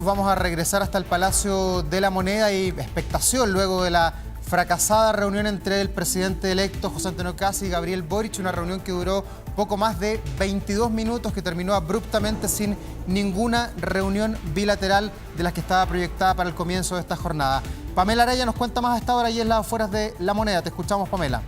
Vamos a regresar hasta el Palacio de la Moneda y expectación luego de la fracasada reunión entre el presidente electo José Antonio Kast y Gabriel Boric, una reunión que duró poco más de 22 minutos, que terminó abruptamente sin ninguna reunión bilateral de las que estaba proyectada para el comienzo de esta jornada. Pamela Araya nos cuenta más a esta hora y en las afueras de la Moneda. Te escuchamos, Pamela.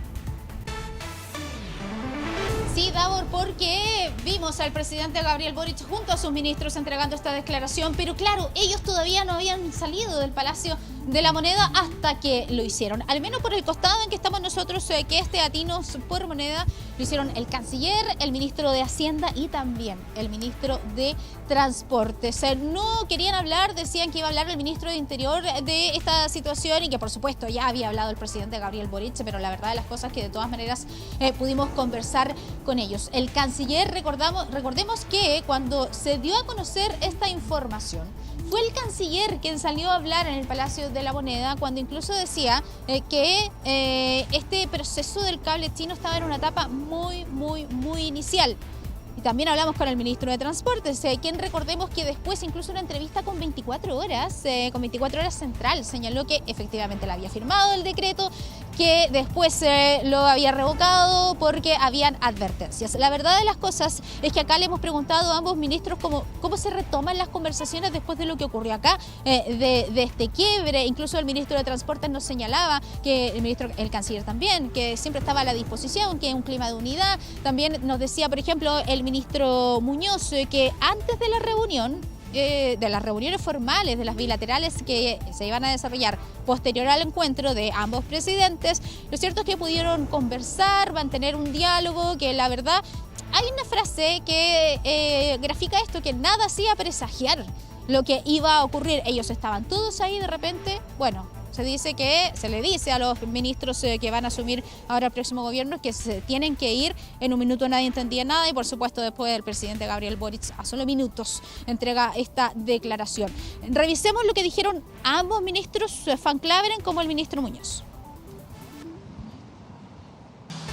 Sí, Davor, porque vimos al presidente Gabriel Boric junto a sus ministros entregando esta declaración, pero claro, ellos todavía no habían salido del Palacio de la Moneda hasta que lo hicieron. Al menos por el costado en que estamos nosotros, que es Teatinos por Moneda, lo hicieron el canciller, el ministro de Hacienda y también el ministro de Transportes. No querían hablar, decían que iba a hablar el ministro de Interior de esta situación y que por supuesto ya había hablado el presidente Gabriel Boric, pero la verdad de las cosas es que de todas maneras pudimos conversar con ellos. El canciller, recordemos que cuando se dio a conocer esta información, fue el canciller quien salió a hablar en el Palacio de la Moneda, cuando incluso decía que este proceso del cable chino estaba en una etapa muy inicial. Y también hablamos con el ministro de Transportes, quien recordemos que después, incluso una entrevista con 24 horas Central, señaló que efectivamente la había firmado el decreto, que después lo había revocado porque habían advertencias. La verdad de las cosas es que acá le hemos preguntado a ambos ministros cómo se retoman las conversaciones después de lo que ocurrió acá, de este quiebre. Incluso el ministro de Transportes nos señalaba que el canciller también, que siempre estaba a la disposición, que un clima de unidad. También nos decía, por ejemplo, el ministro Muñoz, que antes de la reunión, de las reuniones formales, de las bilaterales que se iban a desarrollar posterior al encuentro de ambos presidentes, lo cierto es que pudieron conversar, mantener un diálogo, que la verdad hay una frase que grafica esto, que nada hacía presagiar lo que iba a ocurrir. Ellos estaban todos ahí, de repente, bueno, se le dice a los ministros que van a asumir ahora el próximo gobierno que se tienen que ir. En un minuto nadie entendía nada y por supuesto después el presidente Gabriel Boric a solo minutos entrega esta declaración. Revisemos lo que dijeron ambos ministros, Van Claveren como el ministro Muñoz.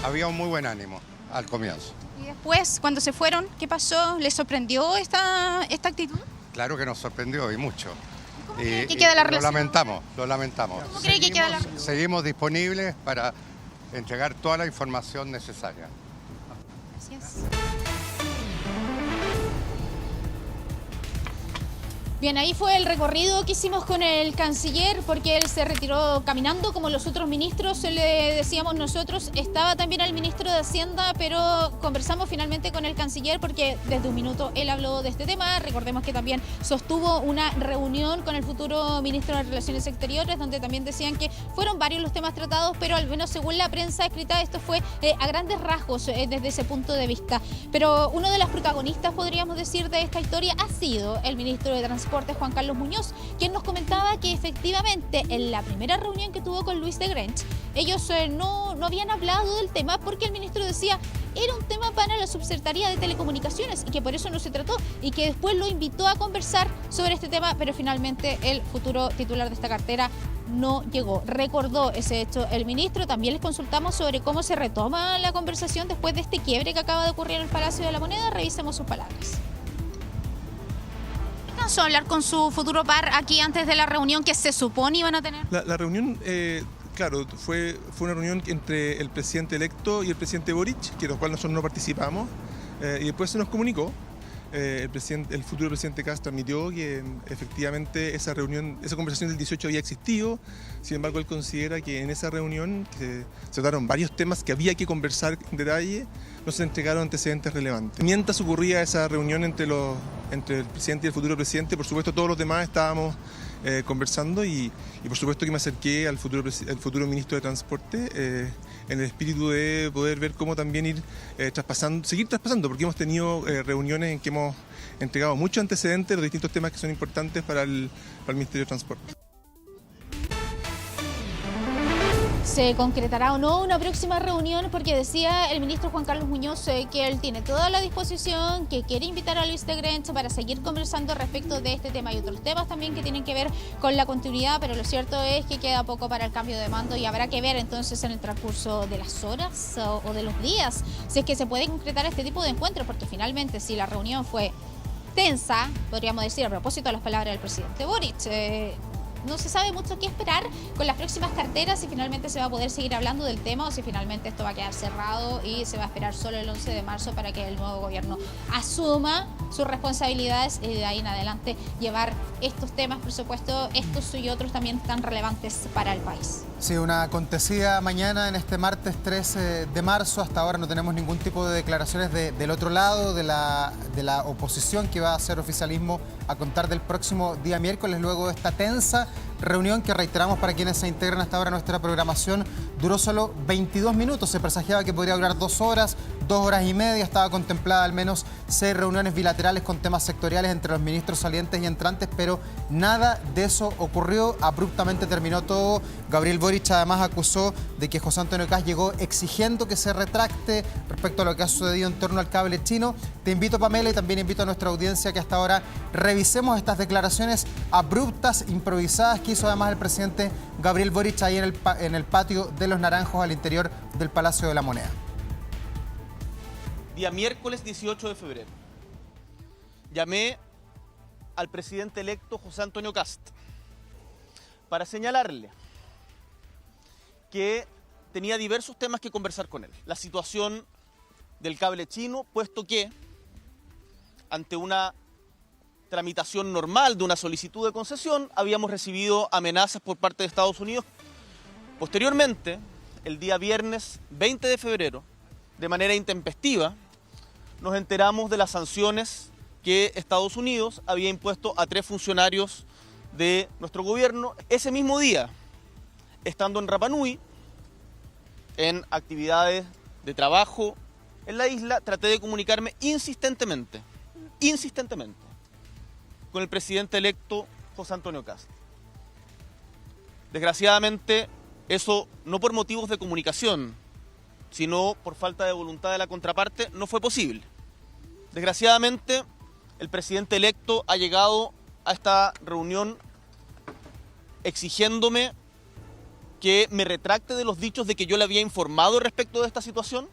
Había un muy buen ánimo al comienzo. Y después, cuando se fueron, ¿qué pasó? ¿Les sorprendió esta actitud? Claro que nos sorprendió y mucho. ¿Cómo cree que queda la relación? Lo lamentamos. ¿Cómo cree que queda la relación? Seguimos disponibles para entregar toda la información necesaria. Gracias. Bien, ahí fue el recorrido que hicimos con el canciller, porque él se retiró caminando como los otros ministros, le decíamos nosotros. Estaba también el ministro de Hacienda, pero conversamos finalmente con el canciller porque desde un minuto él habló de este tema. Recordemos que también sostuvo una reunión con el futuro ministro de Relaciones Exteriores, donde también decían que fueron varios los temas tratados, pero al menos según la prensa escrita esto fue a grandes rasgos desde ese punto de vista. Pero uno de los protagonistas, podríamos decir, de esta historia ha sido el ministro de Transportes, Juan Carlos Muñoz, quien nos comentaba que efectivamente en la primera reunión que tuvo con Luis de Grench, ellos no habían hablado del tema porque el ministro decía era un tema para la subsecretaría de Telecomunicaciones y que por eso no se trató, y que después lo invitó a conversar sobre este tema, pero finalmente el futuro titular de esta cartera no llegó. Recordó ese hecho el ministro. También les consultamos sobre cómo se retoma la conversación después de este quiebre que acaba de ocurrir en el Palacio de la Moneda. Revisemos sus palabras. ¿Alcanzó a hablar con su futuro par aquí antes de la reunión que se supone iban a tener? La reunión, claro, fue una reunión entre el presidente electo y el presidente Boric, que de los cuales nosotros no participamos, y después se nos comunicó. El futuro presidente Kast transmitió que efectivamente esa conversación del 18 había existido. Sin embargo, él considera que en esa reunión que se trataron varios temas que había que conversar en detalle, no se entregaron antecedentes relevantes. Mientras ocurría esa reunión entre el presidente y el futuro presidente, por supuesto todos los demás estábamos conversando y por supuesto que me acerqué al futuro ministro de Transporte en el espíritu de poder ver cómo también seguir traspasando, porque hemos tenido reuniones en que hemos entregado muchos antecedentes de los distintos temas que son importantes para el Ministerio de Transporte. ¿Se concretará o no una próxima reunión? Porque decía el ministro Juan Carlos Muñoz que él tiene toda la disposición, que quiere invitar a Luis de Grench para seguir conversando respecto de este tema y otros temas también que tienen que ver con la continuidad, pero lo cierto es que queda poco para el cambio de mando y habrá que ver entonces en el transcurso de las horas o de los días si es que se puede concretar este tipo de encuentros, porque finalmente si la reunión fue tensa, podríamos decir, a propósito de las palabras del presidente Boric. No se sabe mucho qué esperar con las próximas carteras, si finalmente se va a poder seguir hablando del tema o si finalmente esto va a quedar cerrado y se va a esperar solo el 11 de marzo para que el nuevo gobierno asuma sus responsabilidades y de ahí en adelante llevar estos temas, por supuesto, estos y otros también tan relevantes para el país. Sí, una acontecida mañana en este martes 13 de marzo. Hasta ahora no tenemos ningún tipo de declaraciones del otro lado, de la oposición que va a hacer oficialismo a contar del próximo día miércoles, luego de esta tensa reunión que, reiteramos para quienes se integran hasta ahora a nuestra programación, duró solo 22 minutos. Se presagiaba que podría durar 2 horas, 2 horas y media. Estaba contemplada al menos 6 reuniones bilaterales con temas sectoriales entre los ministros salientes y entrantes, pero nada de eso ocurrió. Abruptamente terminó todo. Gabriel Boric además acusó de que José Antonio Kast llegó exigiendo que se retracte respecto a lo que ha sucedido en torno al cable chino. Te invito, Pamela, y también invito a nuestra audiencia que hasta ahora revisemos estas declaraciones abruptas, improvisadas, que hizo además el presidente Gabriel Boric ahí en el patio de Los Naranjos al interior del Palacio de la Moneda. Día miércoles 18 de febrero. Llamé al presidente electo José Antonio Kast para señalarle que tenía diversos temas que conversar con él. La situación del cable chino, puesto que ante una tramitación normal de una solicitud de concesión, habíamos recibido amenazas por parte de Estados Unidos. Posteriormente, el día viernes 20 de febrero, de manera intempestiva, nos enteramos de las sanciones que Estados Unidos había impuesto a 3 funcionarios de nuestro gobierno. Ese mismo día, estando en Rapa Nui, en actividades de trabajo en la isla, traté de comunicarme insistentemente con el presidente electo José Antonio Kast. Desgraciadamente, eso no por motivos de comunicación, sino por falta de voluntad de la contraparte, no fue posible. Desgraciadamente, el presidente electo ha llegado a esta reunión exigiéndome que me retracte de los dichos de que yo le había informado respecto de esta situación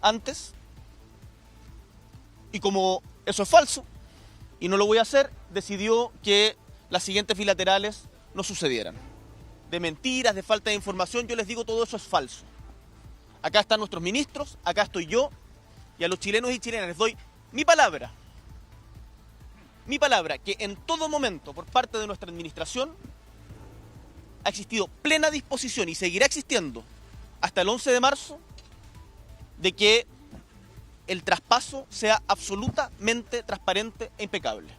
antes. Y como eso es falso y no lo voy a hacer, decidió que las siguientes bilaterales no sucedieran. De mentiras, de falta de información, yo les digo, todo eso es falso. Acá están nuestros ministros, acá estoy yo, y a los chilenos y chilenas les doy mi palabra, que en todo momento por parte de nuestra administración ha existido plena disposición y seguirá existiendo hasta el 11 de marzo de que el traspaso sea absolutamente transparente e impecable.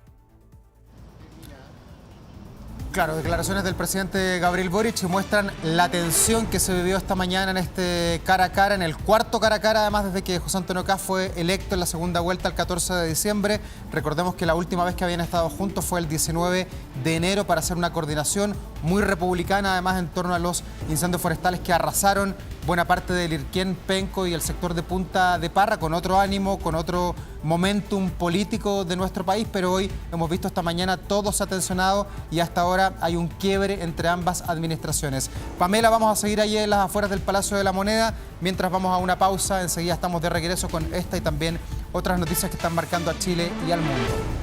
Claro, declaraciones del presidente Gabriel Boric muestran la tensión que se vivió esta mañana en este cara a cara, en el cuarto cara a cara, además desde que José Antonio Kast fue electo en la segunda vuelta el 14 de diciembre. Recordemos que la última vez que habían estado juntos fue el 19 de enero para hacer una coordinación muy republicana, además en torno a los incendios forestales que arrasaron buena parte del Irquén, Penco y el sector de Punta de Parra, con otro ánimo, con otro momentum político de nuestro país, pero hoy hemos visto esta mañana todo se ha tensionado y hasta ahora hay un quiebre entre ambas administraciones. Pamela, vamos a seguir allí en las afueras del Palacio de la Moneda, mientras vamos a una pausa, enseguida estamos de regreso con esta y también otras noticias que están marcando a Chile y al mundo.